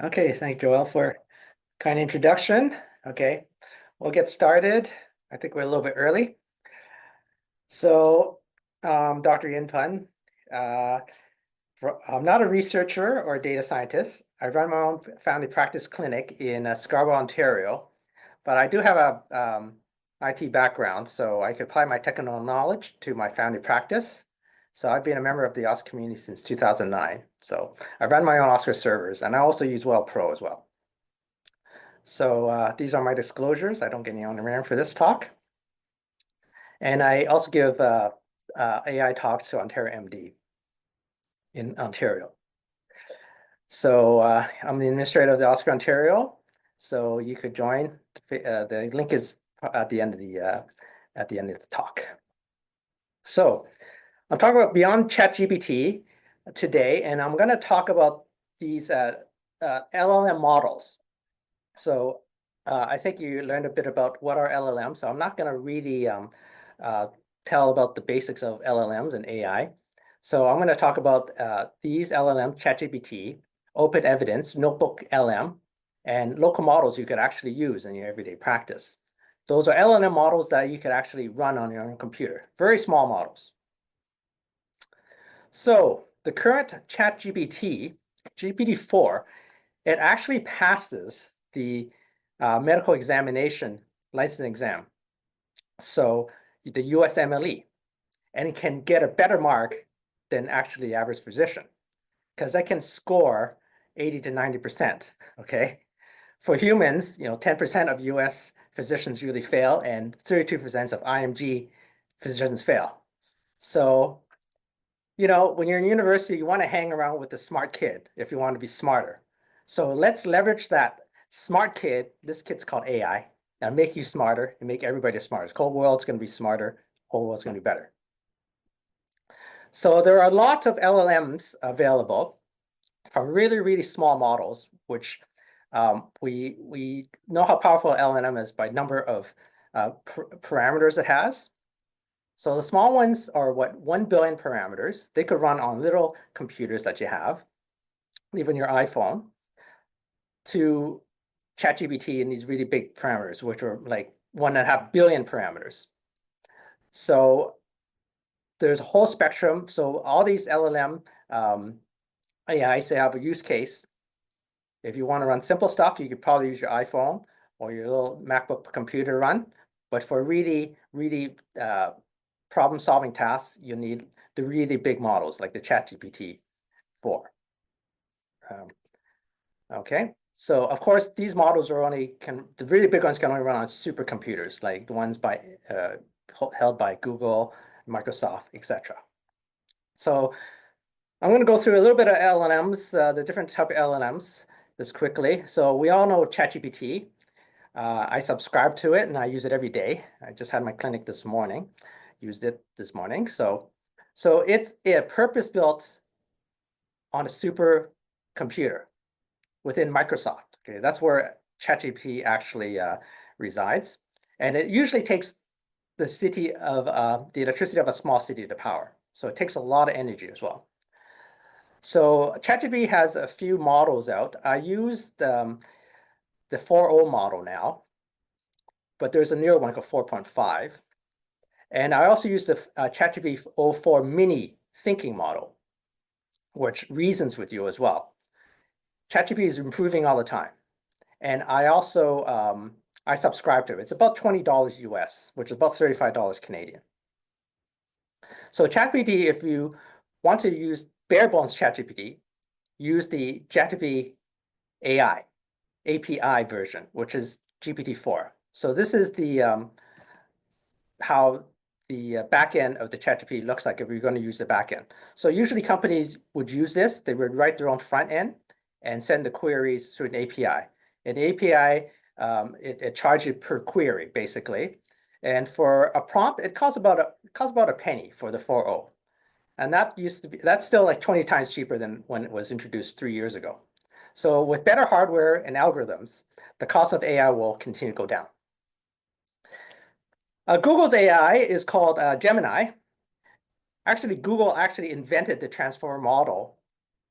Okay, thank Joel for kind introduction. Okay, we'll get started. I think we're a little bit early. So, Dr. Yin Pun, uh, I'm not a researcher or a data scientist. I run my own family practice clinic in Scarborough, Ontario, but I do have a IT background, so I could apply my technical knowledge to my family practice. So I've been a member of the OSCAR community since 2009. So I run my own OSCAR servers, and I also use Well Pro as well. So these are my disclosures. I don't get any honorarium for this talk. And I also give AI talks to Ontario MD in Ontario. So I'm the administrator of the OSCAR Ontario. So you could join. The link is at the end of the talk. So I'm talking about beyond ChatGPT today, and I'm going to talk about these LLM models. So I think you learned a bit about what are LLMs. So I'm not going to really tell about the basics of LLMs and AI. So I'm going to talk about these LLMs, ChatGPT, Open Evidence, Notebook LM, and local models you could actually use in your everyday practice. Those are LLM models that you could actually run on your own computer. Very small models. So the current ChatGPT, GPT-4, it actually passes the medical examination license exam. So the USMLE, and it can get a better mark than actually the average physician because I can score 80 to 90%, okay? For humans, 10% of US physicians really fail and 32% of IMG physicians fail. So, when you're in university, you want to hang around with the smart kid if you want to be smarter. So let's leverage that smart kid. This kid's called AI, and make you smarter and make everybody smarter. The whole world's going to be smarter. Whole world's going to be better. So there are a lot of LLMs available from really, really small models, which we know how powerful LLM is by number of parameters it has. So the small ones are 1 billion parameters. They could run on little computers that you have, even your iPhone, to ChatGPT and these really big parameters, which are like 1.5 billion parameters. So there's a whole spectrum. So all these LLM AIs, they have a use case. If you want to run simple stuff, you could probably use your iPhone or your little MacBook computer to run. But for really, really problem-solving tasks, you need the really big models like the ChatGPT 4. Okay, so of course these models are the really big ones can only run on supercomputers, like the ones held by Google, Microsoft, etc. So I'm going to go through a little bit of LLMs, the different type of LLMs, this quickly. So we all know ChatGPT. I subscribe to it and I use it every day. I just had my clinic this morning, used it this morning. So it's a purpose-built on a supercomputer within Microsoft. Okay, that's where ChatGPT actually resides. And it usually takes the electricity of a small city to power. So it takes a lot of energy as well. So ChatGPT has a few models out. I use the 4.0 model now, but there's a newer one called 4.5. And I also use the ChatGPT 04 mini thinking model, which reasons with you as well. ChatGPT is improving all the time. And I also I subscribe to it. It's about $20 US, which is about $35 Canadian. So ChatGPT, if you want to use bare bones ChatGPT, use the ChatGPT AI API version, which is GPT-4. So this is the how the backend of the ChatGPT looks like if you're going to use the backend. So usually companies would use this. They would write their own front end and send the queries through an API. And the API, it charges per query, basically. And for a prompt, it costs about a penny for the 4.0. And that's still like 20 times cheaper than when it was introduced 3 years ago. So with better hardware and algorithms, the cost of AI will continue to go down. Google's AI is called Gemini. Actually, Google invented the transformer model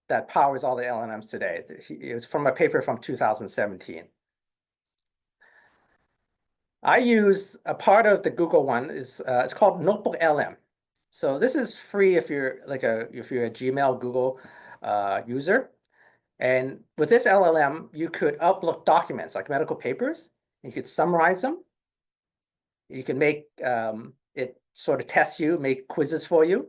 that powers all the LLMs today. It was from a paper from 2017. I use a part of the Google one is it's called Notebook LM. So this is free if you're if you're a Gmail Google user. And with this LLM, you could upload documents like medical papers. You could summarize them. You can make it sort of test you, make quizzes for you.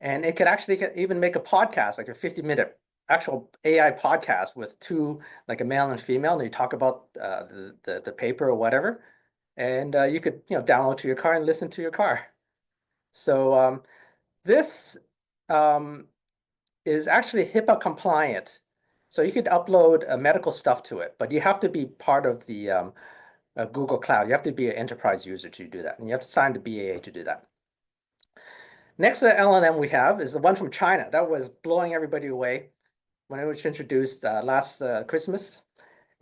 And it could actually even make a podcast, like a 50-minute actual AI podcast with two, like a male and female, and you talk about the paper or whatever. And you could download to your car and listen to your car. So this is actually HIPAA compliant. So you could upload medical stuff to it, but you have to be part of the Google Cloud. You have to be an enterprise user to do that, and you have to sign the BAA to do that. Next LLM we have is the one from China. That was blowing everybody away when it was introduced last Christmas,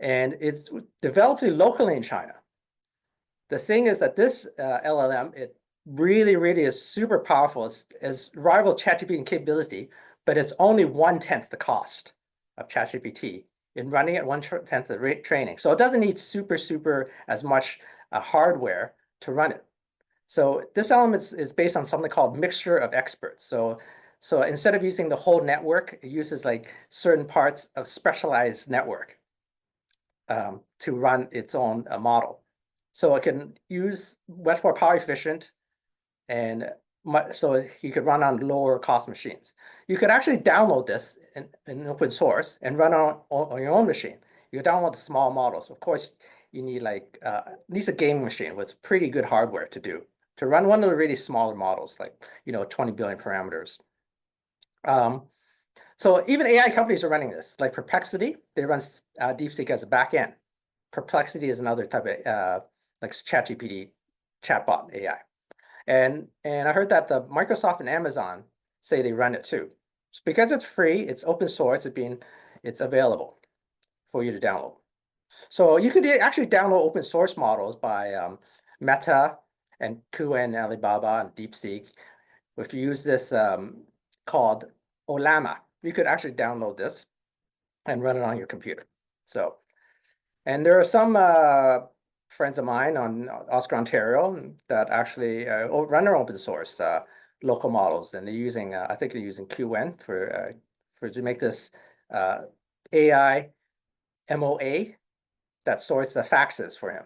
and it's developed locally in China. The thing is that this LLM, it really is super powerful. It's rivals ChatGPT in capability, but it's only 1/10 the cost of ChatGPT in running at 1/10 the rate training. So it doesn't need super as much hardware to run it. So this element is based on something called mixture of experts. So instead of using the whole network, it uses like certain parts of specialized network to run its own model. So it can use much more power efficient, and so you could run on lower cost machines. You could actually download this in open source and run on your own machine. You can download the small models. Of course, you need like at least a gaming machine with pretty good hardware to run one of the really smaller models, like 20 billion parameters. So even AI companies are running this, like Perplexity. They run Deepseek as a backend. Perplexity is another type of like ChatGPT chatbot AI. And I heard that the Microsoft and Amazon say they run it too. Because it's free, it's open source, it's available for you to download. So you could actually download open source models by Meta and Qwen, Alibaba, and Deepseek. If you use this called Olama, you could actually download this and run it on your computer. And there are some friends of mine on Oscar, Ontario that actually run their open source local models, and they're using I think they're using Qwen to make this AI MOA that sorts the faxes for him,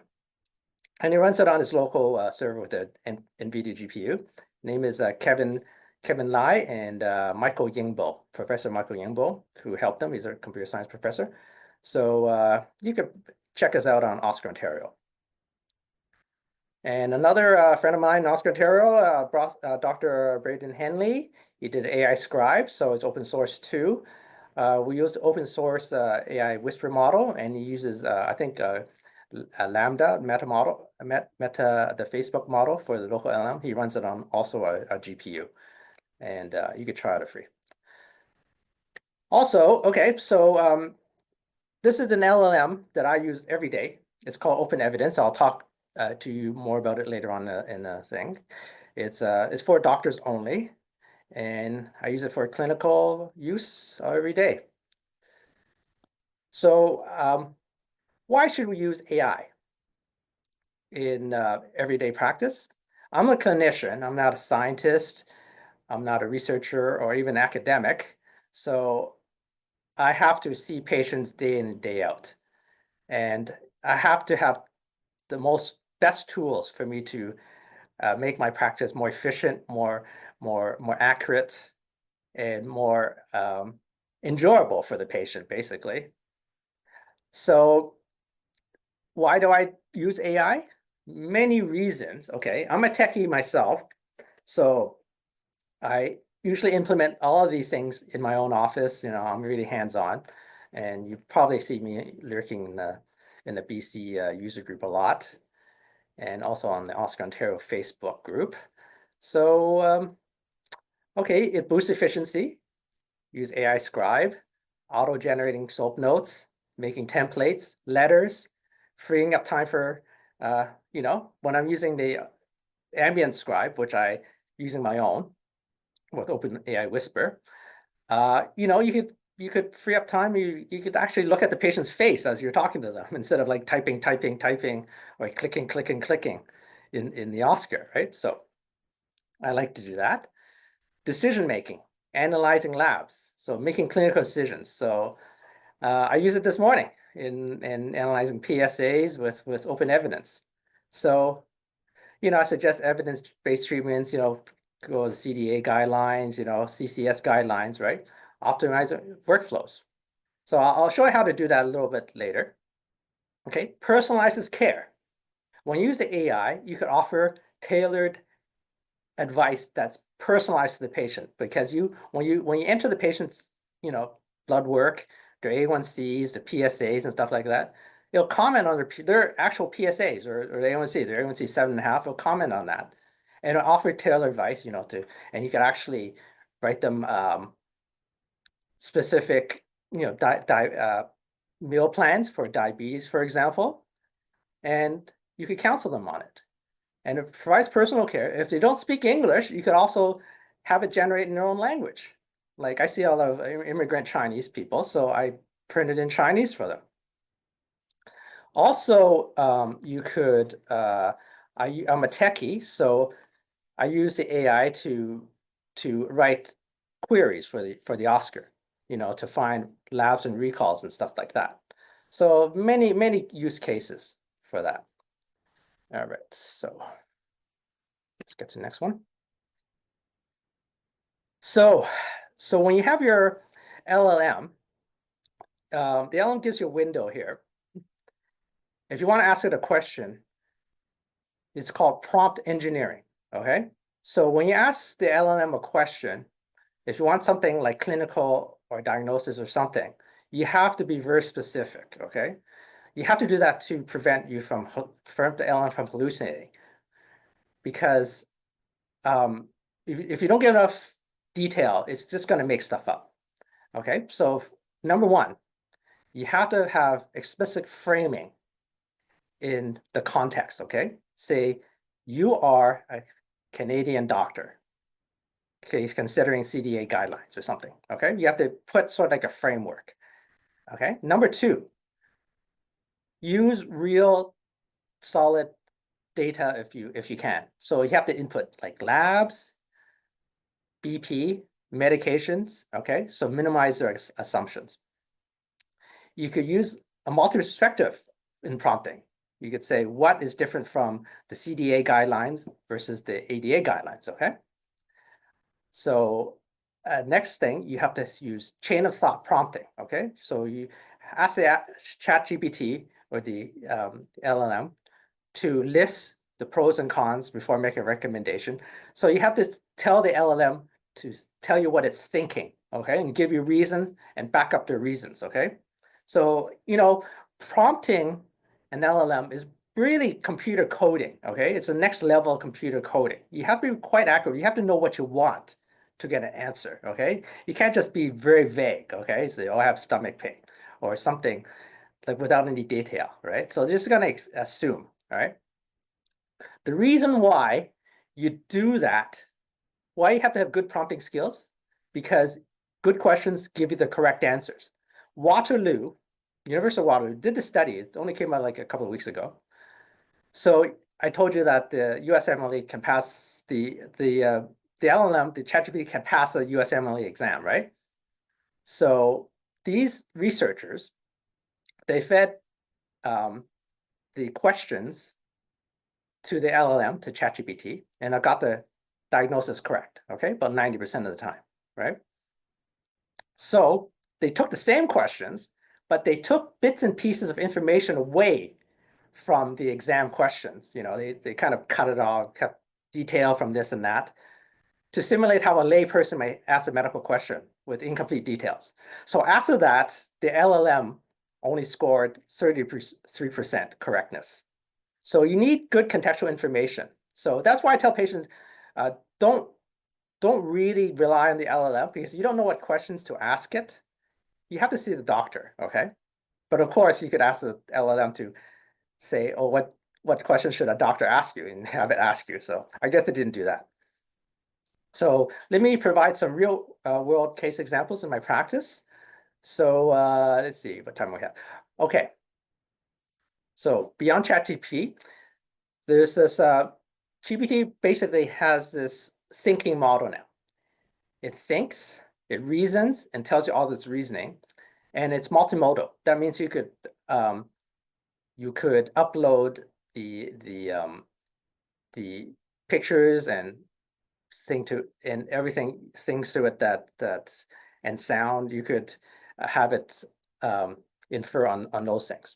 and he runs it on his local server with an NVIDIA GPU. Name is Kevin Lai and Michael Yingbo, Professor Michael Yingbo, who helped him. He's a computer science professor. So you could check us out on Oscar, Ontario. And another friend of mine in Oscar, Ontario, Dr. Braden Henley, he did AI Scribe, so it's open source too. We use open source AI whisper model, and he uses, I think, a Lambda meta model, the Facebook model for the local LLM. He runs it on also a GPU, and you could try it for free. Also, okay, so this is an LLM that I use every day. It's called Open Evidence. I'll talk to you more about it later on in the thing. It's for doctors only, and I use it for clinical use every day. So why should we use AI in everyday practice? I'm a clinician. I'm not a scientist. I'm not a researcher or even academic. So I have to see patients day in and day out. And I have to have the best tools for me to make my practice more efficient, more accurate, and more enjoyable for the patient, basically. So why do I use AI? Many reasons. Okay, I'm a techie myself, so I usually implement all of these things in my own office. I'm really hands-on, and you probably see me lurking in the BC user group a lot, and also on the Oscar Ontario Facebook group. So okay, it boosts efficiency. Use AI Scribe, auto-generating SOAP notes, making templates, letters, freeing up time for when I'm using the ambient scribe, which I using my own with OpenAI Whisper. You could you could free up time. You could actually look at the patient's face as you're talking to them instead of like typing, or clicking in the OSCAR, right? So I like to do that. Decision making, analyzing labs, so making clinical decisions. So I use it this morning in analyzing PSAs with open evidence. So, I suggest evidence-based treatments, go the CDA guidelines, CCS guidelines, right? Optimize workflows. So I'll show you how to do that a little bit later. Okay, personalizes care. When you use the AI, you could offer tailored advice that's personalized to the patient, because when you enter the patient's blood work, their A1Cs, the PSAs and stuff like that, it'll comment on their actual PSAs or their A1C, 7.5. It'll comment on that, and it'll offer tailored advice, and you can actually write them specific meal plans for diabetes, for example, and you could counsel them on it. And it provides personal care. If they don't speak English, you could also have it generate in their own language. Like I see a lot of immigrant Chinese people, so I printed in Chinese for them. Also, you could, I'm a techie, so I use the AI to write queries for the OSCAR, to find labs and recalls and stuff like that. So many use cases for that. All right, so let's get to the next one. So when you have your LLM, the LLM gives you a window here. If you want to ask it a question, it's called prompt engineering, okay? So when you ask the LLM a question, if you want something like clinical or diagnosis or something, you have to be very specific, okay? You have to do that to prevent the LLM from hallucinating. Because if you don't get enough detail, it's just going to make stuff up. Okay, so number one, you have to have explicit framing in the context, okay? Say, you are a Canadian doctor, okay, considering CDA guidelines or something, okay? You have to put sort of like a framework, okay? Number two, use real solid data if you can. So you have to input like labs, BP, medications, okay? So minimize your assumptions. You could use a multi-perspective in prompting. You could say, what is different from the CDA guidelines versus the ADA guidelines, okay? So next thing, you have to use chain of thought prompting, okay? So you ask the ChatGPT or the LLM to list the pros and cons before making a recommendation. So you have to tell the LLM to tell you what it's thinking, okay? And give you reasons and back up the reasons, okay? So, prompting an LLM is really computer coding, okay? It's the next level of computer coding. You have to be quite accurate. You have to know what you want to get an answer, okay? You can't just be very vague, okay? Say, oh, I have stomach pain or something like without any detail, right? So just gonna assume, all right? The reason why you do that, why you have to have good prompting skills, because good questions give you the correct answers. University of Waterloo did the study. It only came out like a couple of weeks ago. So I told you that the USMLE can pass the LLM, the ChatGPT can pass the USMLE exam, right? So these researchers, they fed the questions to the LLM, to ChatGPT, and I got the diagnosis correct, okay? About 90% of the time, right? So they took the same questions, but they took bits and pieces of information away from the exam questions. They kind of cut it off, kept detail from this and that to simulate how a layperson may ask a medical question with incomplete details. So after that, the LLM only scored 33% correctness. So you need good contextual information. So that's why I tell patients, don't really rely on the LLM, because you don't know what questions to ask it. You have to see the doctor, okay? But of course, you could ask the LLM to say, oh, what questions should a doctor ask you, and have it ask you. So I guess they didn't do that. So let me provide some real world case examples in my practice. So let's see what time we have. Okay. So beyond ChatGPT, there's this GPT basically has this thinking model now. It thinks, it reasons, and tells you all this reasoning, and it's multimodal. That means you could upload the pictures and things to it that's and sound. You could have it infer on those things.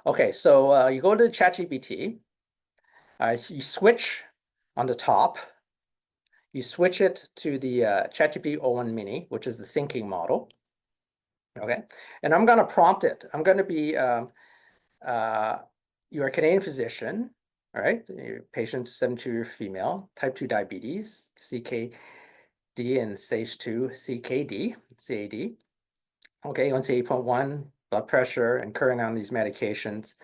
Okay, so you go to ChatGPT. You switch on the top. You switch it to the ChatGPT o1 Mini, which is the thinking model. Okay, and I'm going to prompt it. I'm going to be you're a Canadian physician, all right? Your patient 72-year female, type 2 diabetes, CKD and stage 2 CKD, CAD. Okay, A1C 8.1, blood pressure, and current on these medications.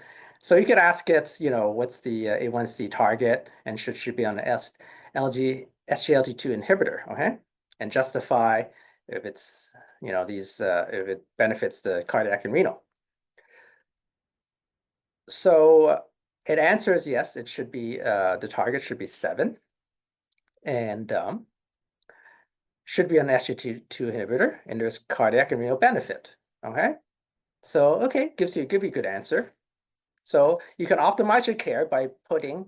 So you could ask it, what's the A1C target, and should she be on an SGLT2 inhibitor, okay? And justify if it's, if it benefits the cardiac and renal. So it answers yes, it should be, the target should be 7. And should be an SGLT2 inhibitor, and there's cardiac and renal benefit, okay? So, okay, give you a good answer. So you can optimize your care by putting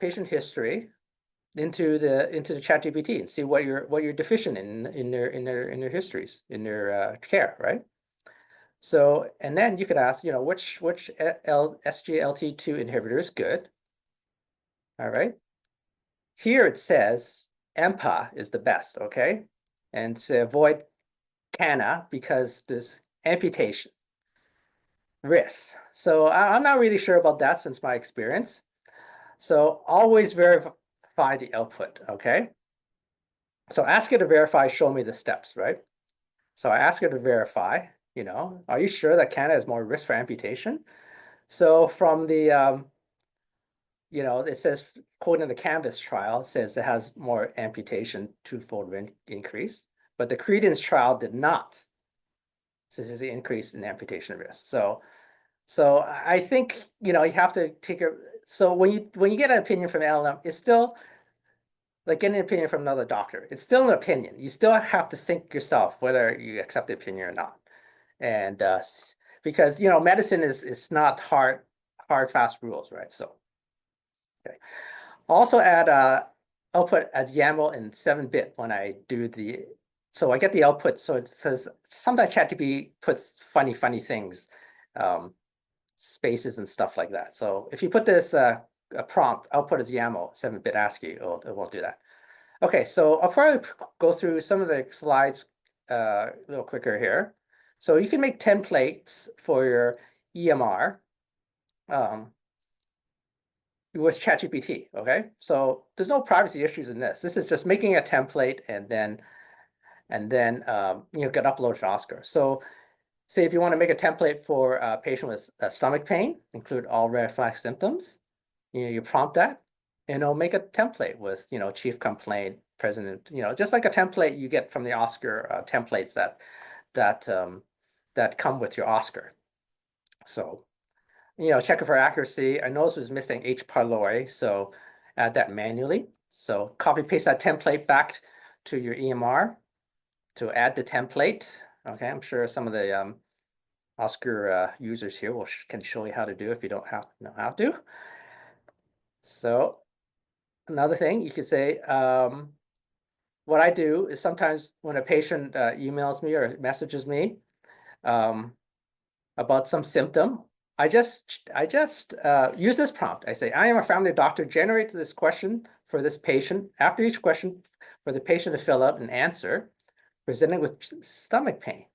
patient history into the ChatGPT and see what you're deficient in their histories, in their care, right? So, and then you could ask, which SGLT2 inhibitor is good. All right. Here it says EMPA is the best, okay? And to avoid CANA because there's amputation risks. So I'm not really sure about that since my experience. So always verify the output, okay? So ask it to verify, show me the steps, right? So I ask it to verify, are you sure that CANA has more risk for amputation? So from the, it says, quoting the Canvas trial, it says it has more amputation, twofold increase, but the Credence trial did not. So this is an increase in amputation risk. So I think, you have to take a, so when you get an opinion from LLM, it's still like getting an opinion from another doctor. It's still an opinion. You still have to think yourself whether you accept the opinion or not. And because, medicine is not hard, fast rules, right? So, okay. Also add output as YAML in 7-bit when I do the, so I get the output. So it says, sometimes ChatGPT puts funny things, spaces and stuff like that. So if you put this a prompt, output as YAML, 7-bit ASCII, it won't do that. Okay, so I'll probably go through some of the slides a little quicker here. So you can make templates for your EMR with ChatGPT, okay? So there's no privacy issues in this. This is just making a template and then get uploaded to OSCAR. So say if you want to make a template for a patient with stomach pain, include all red flag symptoms, you prompt that, and it'll make a template with, chief complaint, president, just like a template you get from the OSCAR templates that come with your OSCAR. So, check it for accuracy. I noticed it was missing H. pylori, so add that manually. So copy paste that template back to your EMR to add the template. Okay, I'm sure some of the OSCAR users here can show you how to do it if you don't know how to. So another thing you could say, what I do is sometimes when a patient emails me or messages me about some symptom, I just use this prompt. I say, I am a family doctor, generate this question for this patient. After each question, for the patient to fill out and answer, presenting with stomach pain.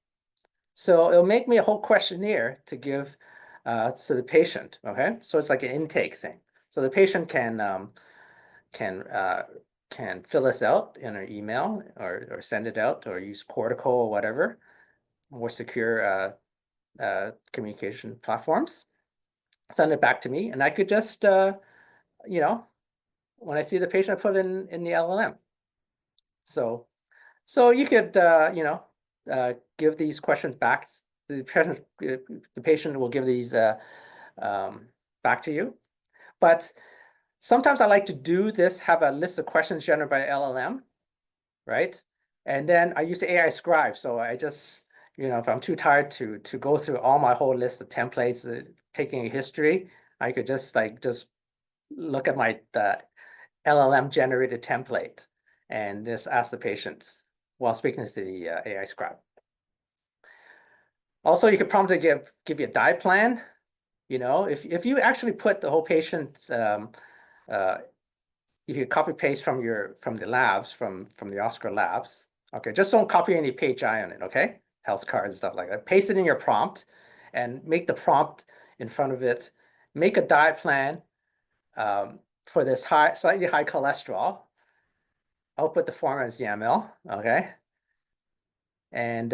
So it'll make me a whole questionnaire to give to the patient, okay? So it's like an intake thing. So the patient can fill this out in an email or send it out or use Cortical or whatever, more secure communication platforms, send it back to me, and I could just, when I see the patient, I put it in the LLM. So you could, give these questions back. The patient will give these back to you. But sometimes I like to do this, have a list of questions generated by LLM, right? And then I use the AI scribe. So I just, if I'm too tired to go through all my whole list of templates, taking a history, I could just look at my LLM generated template and just ask the patients while speaking to the AI scribe. Also, you could prompt to give you a diet plan. If you actually put the whole patient's if you copy paste from the labs, from the Oscar labs, okay, just don't copy any PHI on it, okay? Health cards and stuff like that. Paste it in your prompt and make the prompt in front of it. Make a diet plan for this slightly high cholesterol. Output the format as YAML, okay? And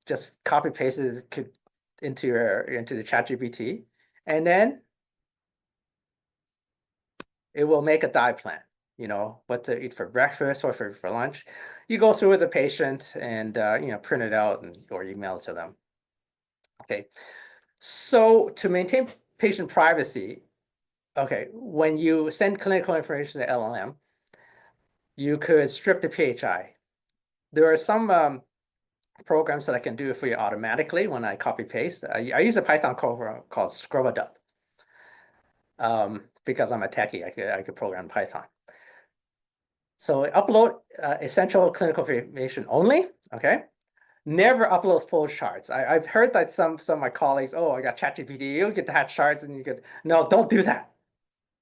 just copy paste it into the ChatGPT, and then it will make a diet plan. What to eat for breakfast or for lunch. You go through with the patient and print it out or email it to them. Okay, so to maintain patient privacy, okay, when you send clinical information to LLM, you could strip the PHI. There are some programs that I can do it for you automatically when I copy paste. I use a Python code called scribing because I'm a techie. I could program Python. So upload essential clinical information only, okay? Never upload full charts. I've heard that some of my colleagues, oh, I got ChatGPT, you get that charts and you could, no, don't do that.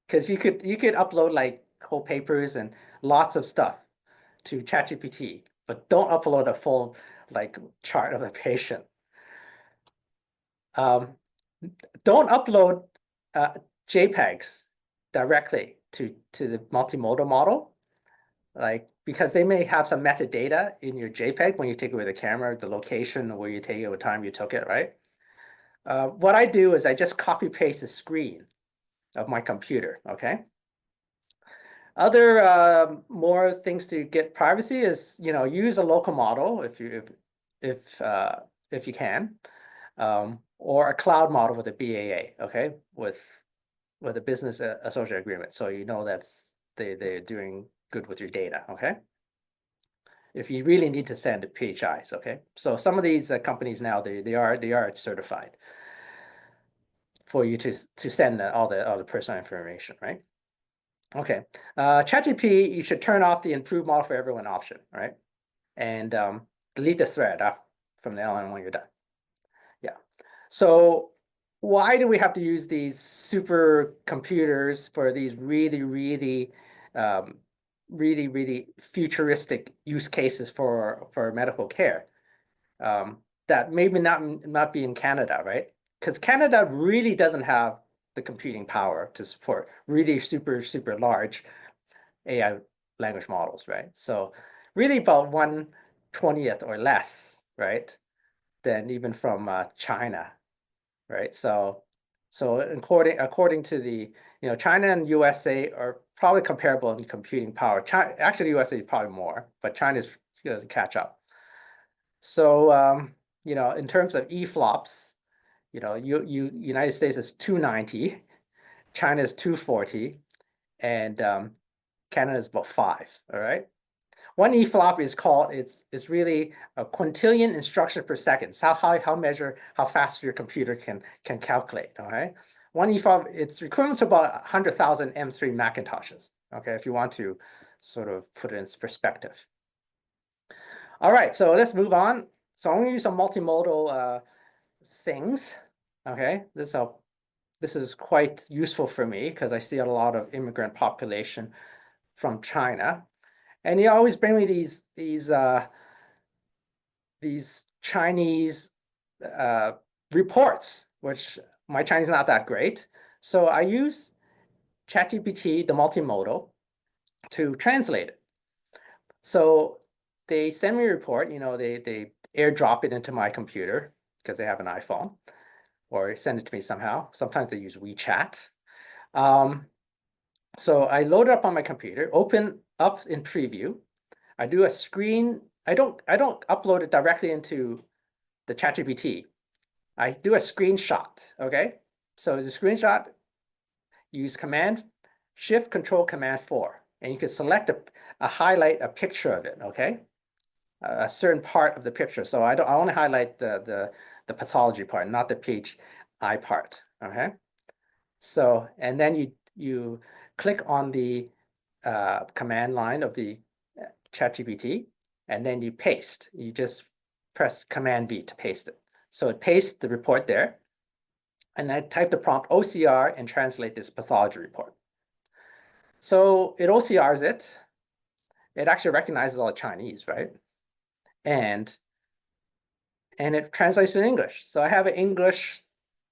Because you could upload like whole papers and lots of stuff to ChatGPT, but don't upload a full like chart of a patient. Don't upload JPEGs directly to the multimodal model. Because they may have some metadata in your JPEG when you take it with a camera, the location, where you take it, what time you took it, right? What I do is I just copy paste the screen of my computer, okay? Other more things to get privacy is, use a local model if you can, or a cloud model with a BAA, okay, with a business associate agreement, so they're doing good with your data, okay? If you really need to send PHIs, okay? So some of these companies now, they are certified for you to send all the personal information, right? Okay, ChatGPT, you should turn off the improve model for everyone option, right? And delete the thread from the LLM when you're done. Yeah. So why do we have to use these super computers for these really, really futuristic use cases for medical care that maybe not be in Canada, right? Because Canada really doesn't have the computing power to support really super large AI language models, right? So really about 1/20th or less, right, than even from China, right? So according to the China and USA are probably comparable in computing power. Actually, USA is probably more, but China's going to catch up. So in terms of EFLOPS, United States is 290, China is 240, and Canada is about 5. All right. One EFLOP is called, it's really a quintillion instructions per second. It's how measure how fast your computer can calculate, all right? One EFLOP, it's equivalent to about 100,000 M3 Macintoshes, okay, if you want to sort of put it in perspective. All right, so let's move on. So I'm going to use some multimodal things, okay? This is quite useful for me because I see a lot of immigrant population from China. And you always bring me these Chinese reports, which my Chinese is not that great. So I use ChatGPT, the multimodal, to translate it. So they send me a report, they airdrop it into my computer because they have an iPhone, or send it to me somehow. Sometimes they use WeChat. So I load it up on my computer, open up in preview. I do a screen I don't upload it directly into the ChatGPT. I do a screenshot, okay? So the screenshot, use Command Shift Control Command 4, and you can select a highlight a picture of it, okay? A certain part of the picture. So I want to highlight the pathology part, not the PHI part, okay? So, and then you click on the command line of the ChatGPT, and then you paste. You just press Command V to paste it. So it pastes the report there. And I type the prompt OCR and translate this pathology report. So it OCRs it. It actually recognizes all Chinese, right? And it translates in English. So I have an English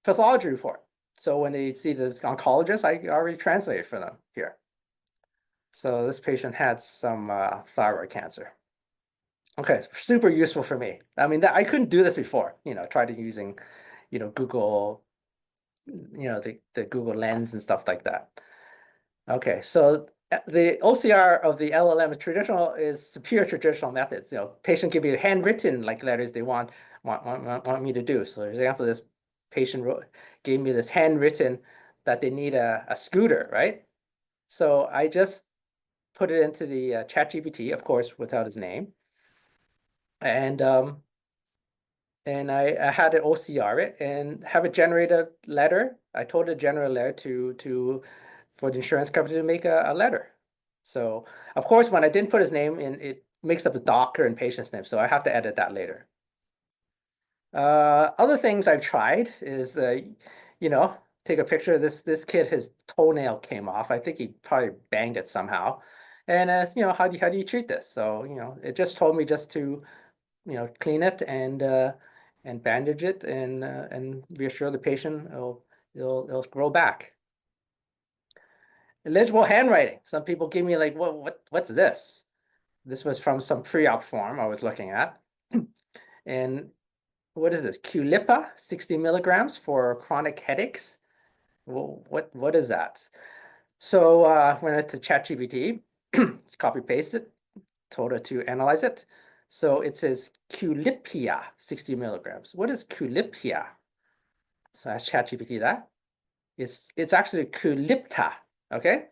pathology report. So when they see the oncologist, I already translated for them here. So this patient had some thyroid cancer. Okay, super useful for me. I mean, I couldn't do this before. Tried using, Google, the Google Lens and stuff like that. Okay, so the OCR of the LLM is superior traditional methods. Patient give you handwritten like letters they want me to do. So, for example, this patient gave me this handwritten that they need a scooter, right? So I just put it into the ChatGPT, of course, without his name, and I had it OCR it and have it generate a letter. I told it to generate a letter for the insurance company to make a letter. So of course, when I didn't put his name in, it mixed up the doctor and patient's name. So I have to edit that later. Other things I've tried is, take a picture of this kid, his toenail came off. I think he probably banged it somehow. And, how do you treat this? So, it just told me just to, clean it and bandage it and reassure the patient it'll grow back. Illegible handwriting. Some people give me like, what's this? This was from some pre-op form I was looking at. And what is this? Culipa, 60 milligrams for chronic headaches. Well, what is that? So when it's to ChatGPT, copy paste it, told it to analyze it. So it says Culipia, 60 milligrams. What is Culipia? So I asked ChatGPT that. It's actually Culipta. Okay,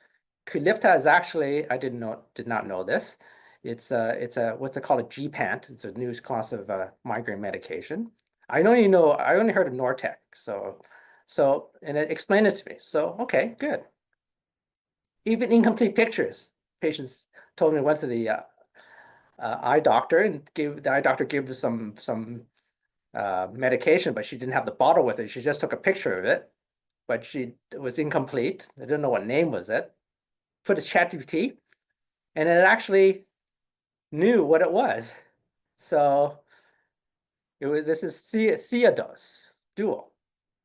Culipta is actually, I did not know this. It's a what's it called, a GPANT. It's a new class of migraine medication. I only heard of Nortec. And it explained it to me. So okay, good. Even incomplete pictures. Patients told me went to the eye doctor and the eye doctor gave her some medication, but she didn't have the bottle with her. She just took a picture of it, but it was incomplete. I didn't know what name was it. Put a ChatGPT, and it actually knew what it was. So this is Theodos Dual.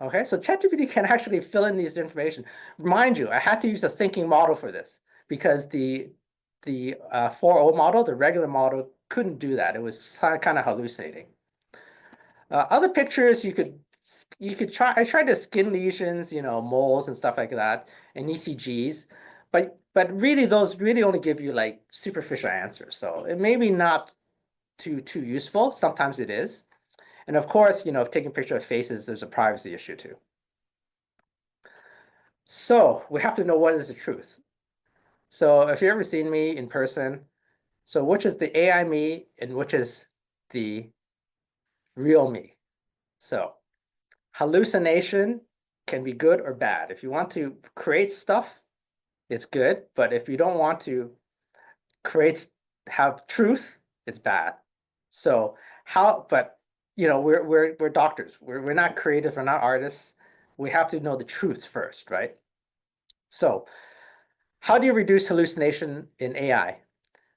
Okay, so ChatGPT can actually fill in these information. Mind you, I had to use a thinking model for this because the 4.0 model, the regular model, couldn't do that. It was kind of hallucinating. Other pictures you could try. I tried to skin lesions, moles and stuff like that, and ECGs, but really those really only give you like superficial answers. So it may be not too useful. Sometimes it is, and of course, taking picture of faces, there's a privacy issue too. So we have to know what is the truth. So if you've ever seen me in person, so which is the AI me and which is the real me? So hallucination can be good or bad. If you want to create stuff, it's good. But if you don't want to have truth, it's bad. So we're doctors. We're not creative. We're not artists. We have to know the truth first, right? So how do you reduce hallucination in AI?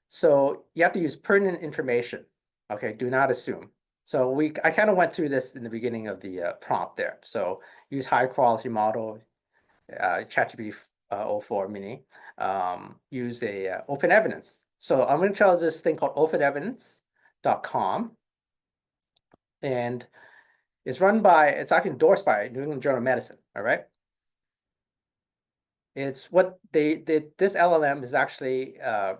So you have to use pertinent information. Okay, do not assume. So I kind of went through this in the beginning of the prompt there. So use high quality model, ChatGPT 04 mini, use a open evidence. So I'm going to try this thing called openevidence.com. And it's actually endorsed by New England Journal of Medicine, all right? It's what this LLM is actually a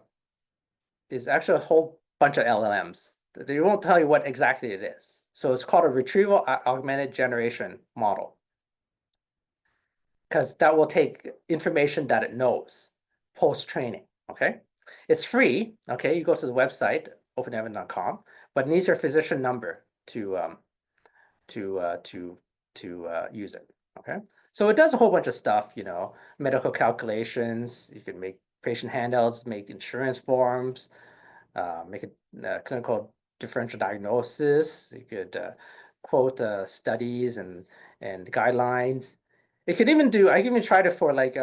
whole bunch of LLMs. They won't tell you what exactly it is. So it's called a retrieval augmented generation model, because that will take information that it knows post-training, okay? It's free, okay? You go to the website, openevidence.com, but it needs your physician number to use it, okay? So it does a whole bunch of stuff, medical calculations. You can make patient handouts, make insurance forms, make a clinical differential diagnosis. You could quote studies and guidelines. It could even do. I even tried it for like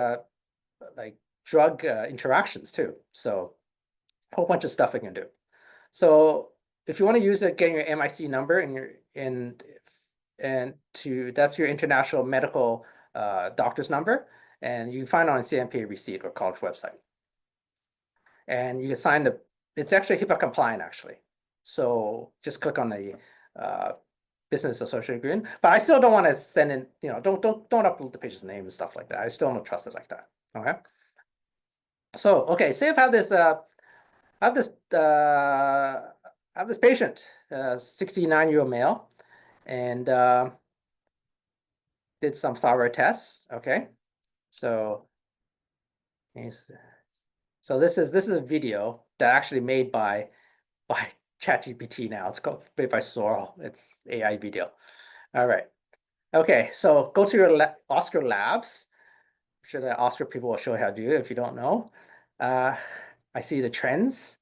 drug interactions too. So a whole bunch of stuff it can do. So if you want to use it, getting your MIC number and that's your international medical doctor's number, and you can find it on CMPA receipt or college website. And you can sign it's actually HIPAA compliant actually. So just click on the business associate agreement. But I still don't want to send in, don't upload the patient's name and stuff like that. I still don't trust it like that. Okay. So okay, say if I have this patient, 69-year-old male, and did some thyroid tests. Okay, so this is a video that actually made by ChatGPT now. It's made by Sorrel. It's AI video. All right. Okay, so go to your Oscar Labs. I'm sure the Oscar people will show you how to do it if you don't know. I see the trends.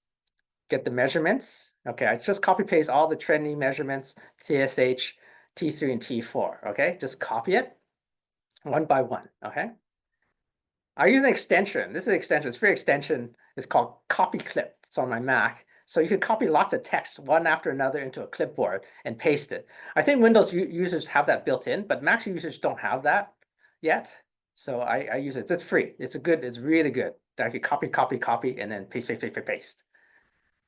Get the measurements. Okay, I just copy paste all the trending measurements, TSH, T3, and T4. Okay, just copy it one by one. Okay. I use an extension. This is an extension. It's a free extension. It's called Copy Clip. It's on my Mac. So you can copy lots of text one after another into a clipboard and paste it. I think Windows users have that built in, but Mac users don't have that yet. So I use it. It's free. It's really good. I can copy, and then paste.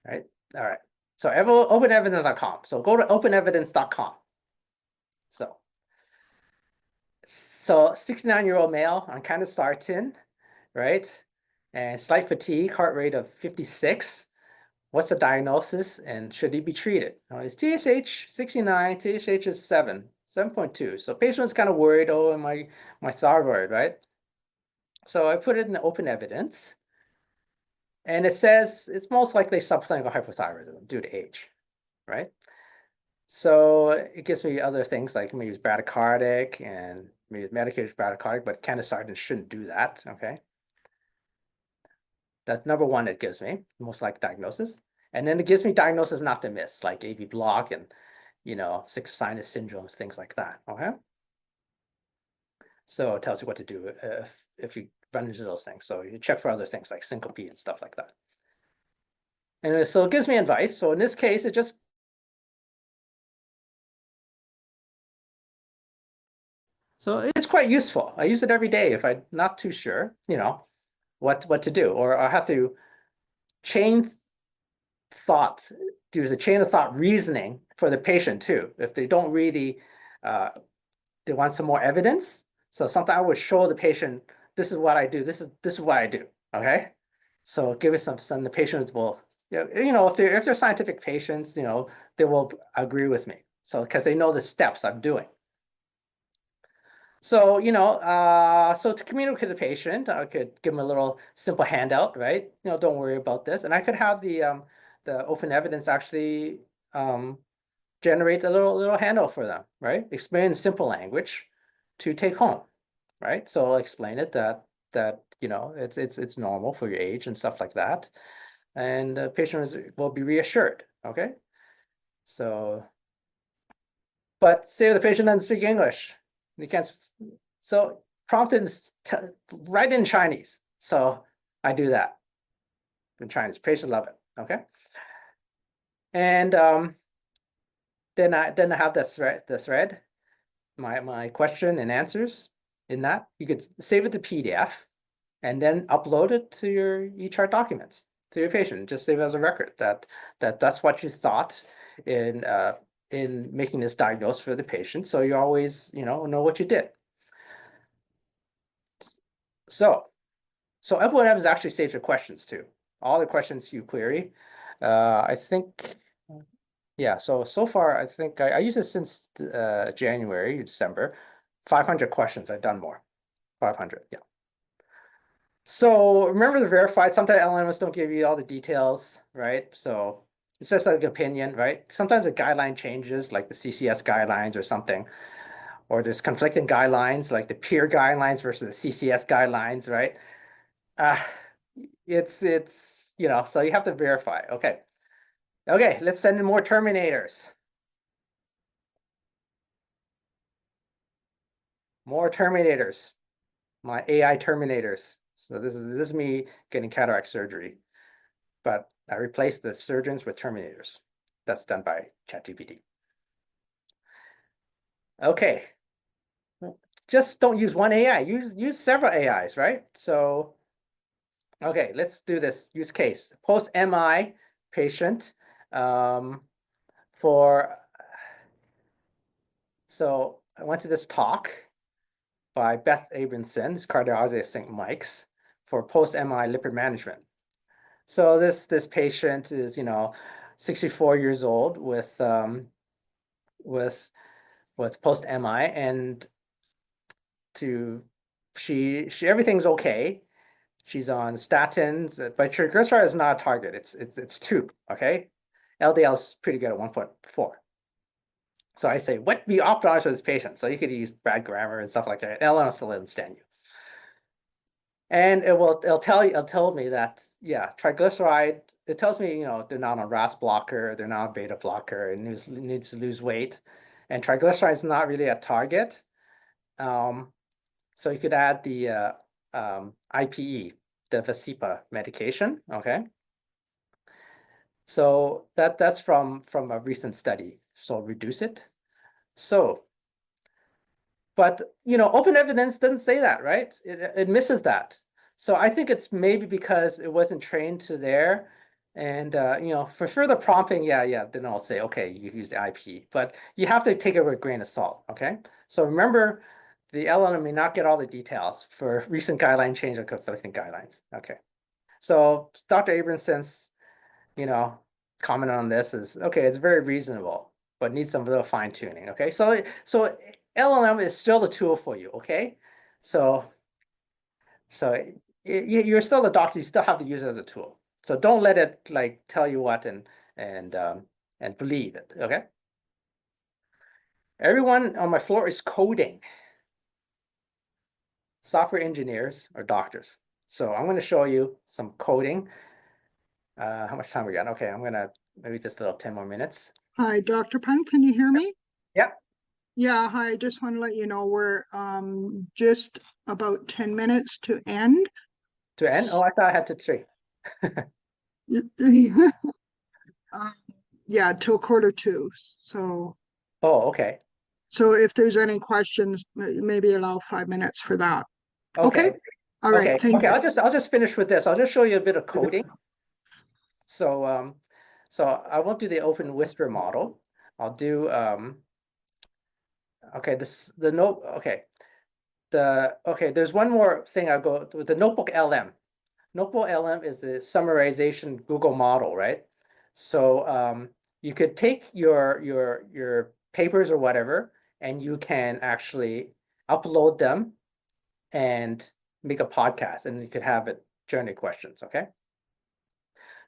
Right? All right. So openevidence.com. So go to openevidence.com. So 69-year-old male on kind of sartan, right? And slight fatigue, heart rate of 56. What's the diagnosis and should he be treated? It's TSH 69, TSH is 7.2. So patient's kind of worried, oh, my thyroid, right? So I put it in open evidence. And it says it's most likely subclinical hypothyroidism due to age, right? So it gives me other things like maybe it's bradycardic and maybe it's medicated bradycardic, but candesartan shouldn't do that, okay? That's number one it gives me, most likely diagnosis. And then it gives me diagnosis not to miss, like AV block and, sick sinus syndromes, things like that, okay? So it tells you what to do if you run into those things. So you check for other things like syncope and stuff like that. And so it gives me advice. So in this case, so it's quite useful. I use it every day if I'm not too sure, what to do, or I have to chain thought, use a chain of thought reasoning for the patient too. If they don't really, they want some more evidence. So sometimes I would show the patient, this is what I do. This is what I do. Okay. So give it some the patient will, if they're scientific patients, they will agree with me. So because they know the steps I'm doing. So, so to communicate with the patient, I could give them a little simple handout, right? Don't worry about this. And I could have the open evidence actually generate a little handout for them, right? Explain in simple language to take home, right? So I'll explain it that it's normal for your age and stuff like that. And the patient will be reassured, okay? So, but say the patient doesn't speak English. They can't. So prompted write in Chinese. So I do that in Chinese. Patients love it. Okay. And then I have the thread, my question and answers in that. You could save it to PDF and then upload it to your eChart documents to your patient. Just save it as a record that's what you thought in making this diagnosis for the patient. So you always, know what you did. So LLMs actually saves your questions too. All the questions you query. I think, yeah, so far, I think I use it since January, December. 500 questions, I've done more. 500, yeah. So remember the verified, sometimes LLMs don't give you all the details, right? So it's just like opinion, right? Sometimes the guideline changes, like the CCS guidelines or something, or there's conflicting guidelines, like the peer guidelines versus the CCS guidelines, right? Uh, it's so you have to verify. Okay. Okay, let's send in more Terminators. More Terminators. My AI Terminators. So this is me getting cataract surgery, but I replaced the surgeons with Terminators. That's done by ChatGPT. Okay. Just don't use one AI. Use several AIs, right? So okay, let's do this use case. Post-MI patient for so I went to this talk by Beth Abramson, this cardiologist at St. Mike's, for post-MI lipid management. So this patient is 64 years old with post-MI, and she everything's okay. She's on statins, but triglyceride is not a target. It's 2, okay? LDL is pretty good at 1.4. So I say, what be optimized for this patient? So you could use bad grammar and stuff like that. LLM still understand you. And it'll tell me that, yeah, triglyceride, it tells me, they're not on RAS blocker, they're not on beta blocker, it needs to lose weight. And triglyceride is not really a target. So you could add the IPE, the Vasipa medication, okay? So that's from a recent study. So reduce it. So, but open evidence doesn't say that, right? It misses that. So I think it's maybe because it wasn't trained to there. And for further prompting, then I'll say, okay, you use the IP, but you have to take it with a grain of salt, okay? So remember, the LLM may not get all the details for recent guideline change or conflicting guidelines. Okay. So Dr. Abramson's, comment on this is, okay, it's very reasonable, but needs some little fine tuning. Okay. So LLM is still the tool for you. Okay. So you're still a doctor, you still have to use it as a tool. So don't let it like tell you what and believe it. Okay. Everyone on my floor is coding. Software engineers or doctors. So I'm going to show you some coding. How much time we got? Okay, I'm going to maybe just a little 10 more minutes. Hi, Dr. Pun, can you hear me? Yeah. Yeah, hi, I just want to let you know we're just about 10 minutes to end. To end? Oh, I thought I had to 3. Um, yeah, till 1:45. So Oh, okay. if there's any questions, maybe allow 5 minutes for that. Okay. All right, Okay. thank Okay. you. I'll just finish with this. I'll just show you a bit of coding. So I won't do the open whisper model. I'll do okay, there's one more thing I'll go with the notebook LM. Notebook LM is the summarization Google model, right? So you could take your papers or whatever, and you can actually upload them and make a podcast, and you could have it generate questions, okay?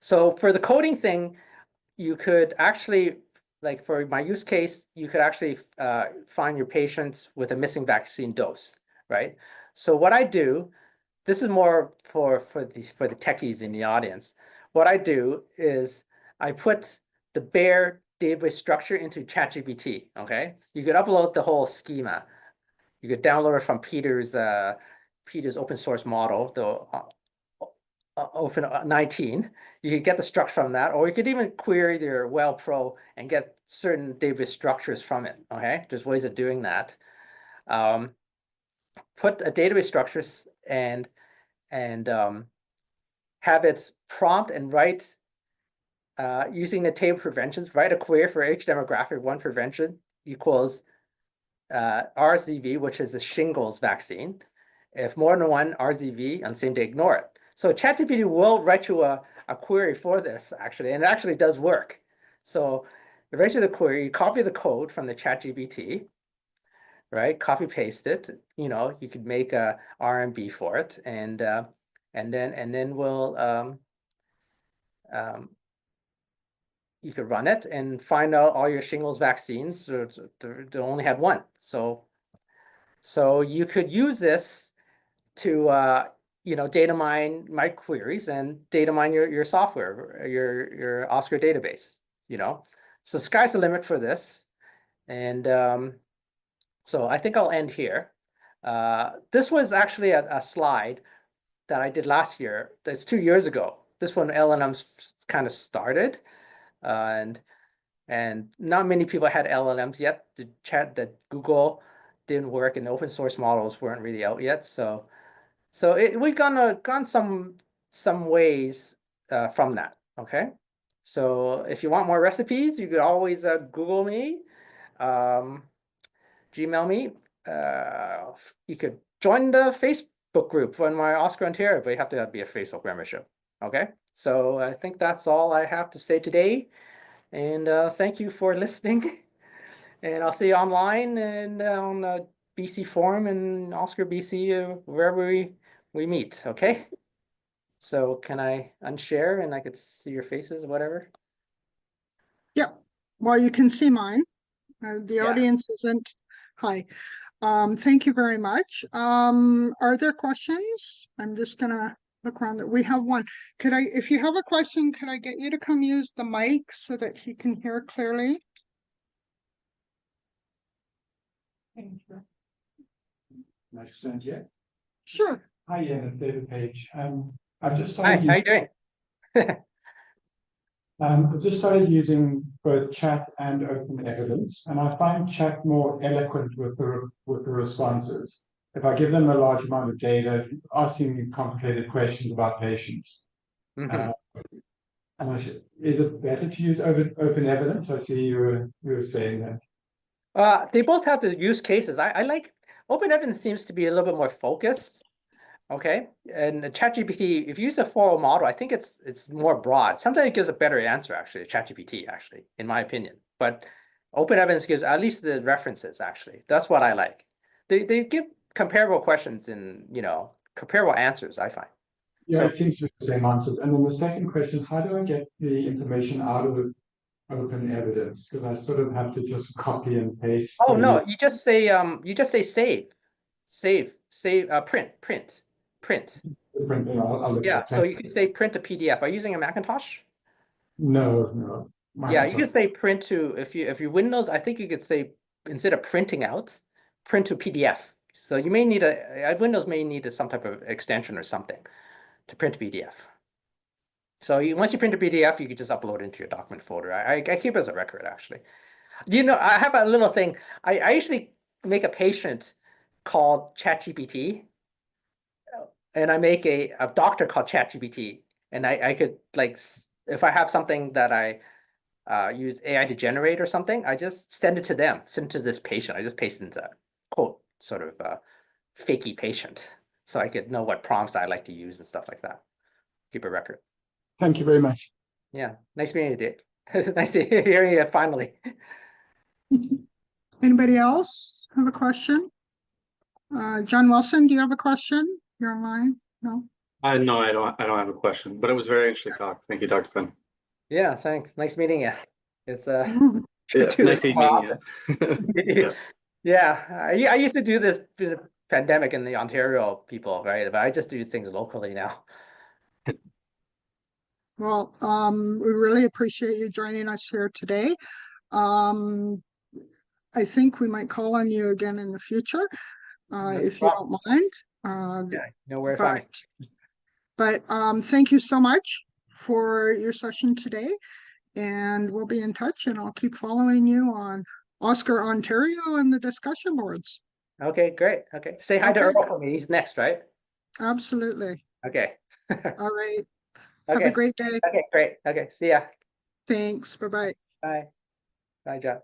So for the coding thing, you could actually, like for my use case, you could actually find your patients with a missing vaccine dose, right? So what I do, this is more for the techies in the audience. What I do is I put the bare database structure into ChatGPT, okay? You could upload the whole schema. You could download it from Peter's open source model, the Open 19. You could get the structure from that, or you could even query their Well Pro and get certain database structures from it. Okay, there's ways of doing that. Put a database structures and have it prompt and write using the table preventions. Write a query for each demographic. One prevention equals RSV, which is the shingles vaccine. If more than one RSV on the same day, ignore it. So ChatGPT will write you a query for this actually, and it actually does work. So it writes you the query, you copy the code from the ChatGPT, right? Copy paste it. You could make a RMB for it, and then we'll you could run it and find out all your shingles vaccines. They only had one, so you could use this to data mine my queries and data mine your software, your Oscar database. So sky's the limit for this, and so I think I'll end here. This was actually a slide that I did last year. That's 2 years ago. This one LLMs kind of started, and not many people had LLMs yet. The chat that Google didn't work, and open source models weren't really out yet. So we've gone some ways from that. Okay, so if you want more recipes, you could always Google me, Gmail me. You could join the Facebook group on my Oscar Ontario, but you have to be a Facebook membership. Okay, so I think that's all I have to say today. And thank you for listening. And I'll see you online and on the BC forum and Oscar BC, wherever we meet. Okay. So can I unshare and I could see your faces, whatever? Yeah, well, you can see mine. The Yeah. audience isn't. Hi. Thank you very much. Are there questions? I'm just gonna look around. We have one. If you have a question, could I get you to come use the mic so that he can hear clearly? Thank you. Can I just stand here? Sure. Hi, Ian, it's David Page. I've just Hi, started. how you doing? I've just started using both chat and open evidence, and I find chat more eloquent with the responses. If I give them a large amount of data, asking me complicated questions about patients, Mhm. and is it better to use open evidence? I see you were saying that. They both have the use cases. I like Open Evidence seems to be a little bit more focused. Okay, and ChatGPT, if you use a formal model, I think it's more broad. Sometimes it gives a better answer, actually, ChatGPT, actually, in my opinion. But Open Evidence gives at least the references, actually. That's what I like. They give comparable questions and, comparable answers, I find. Yeah, So, it seems to be the same answers. And then the second question, how do I get the information out of open evidence? Because I sort of have to just copy and paste oh no, the you just say save, print. different. I'll look Yeah, at so that. you can say print to PDF. Are you using a Macintosh? No, Yeah, you can Microsoft. say print to if you Windows, I think you could say instead of printing out, print to PDF. So you may need Windows may need some type of extension or something to print PDF. So once you print a PDF, you can just upload it into your document folder. I keep it as a record actually. I have a little thing. I usually make a patient called ChatGPT, and I make a doctor called ChatGPT, and I could if I have something that I use AI to generate or something, I just send it to them, send it to this patient. I just paste into that quote sort of fakey patient, so I could know what prompts I like to use and stuff like that. Keep a record. Thank you very much. Yeah, nice meeting you, Dave. Nice to hear you finally. Anybody else have a question? John Wilson, do you have a question? You're online? No? No, I don't have a question, but it was very interesting talk. Thank you, Dr. Finn. Yeah, thanks. Nice meeting you. It's Yeah, do this nice more evening. often. Yeah. Yeah, I used to do this in the pandemic in the Ontario people, right? But I just do things locally now. Well, we really appreciate you joining us here today. I think we might call on you again in the future, if you don't mind. Yeah, you know where to find me. But thank you so much for your session today, and we'll be in touch, and I'll keep following you on Oscar Ontario and the discussion boards. Okay, great. Okay. Say hi to Okay. Earl for me. He's next, right? Absolutely. Okay. All right. Have a Okay. great day. Okay, great. Okay. See ya. Thanks. Bye-bye. Bye. Bye, John.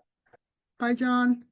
Bye, John.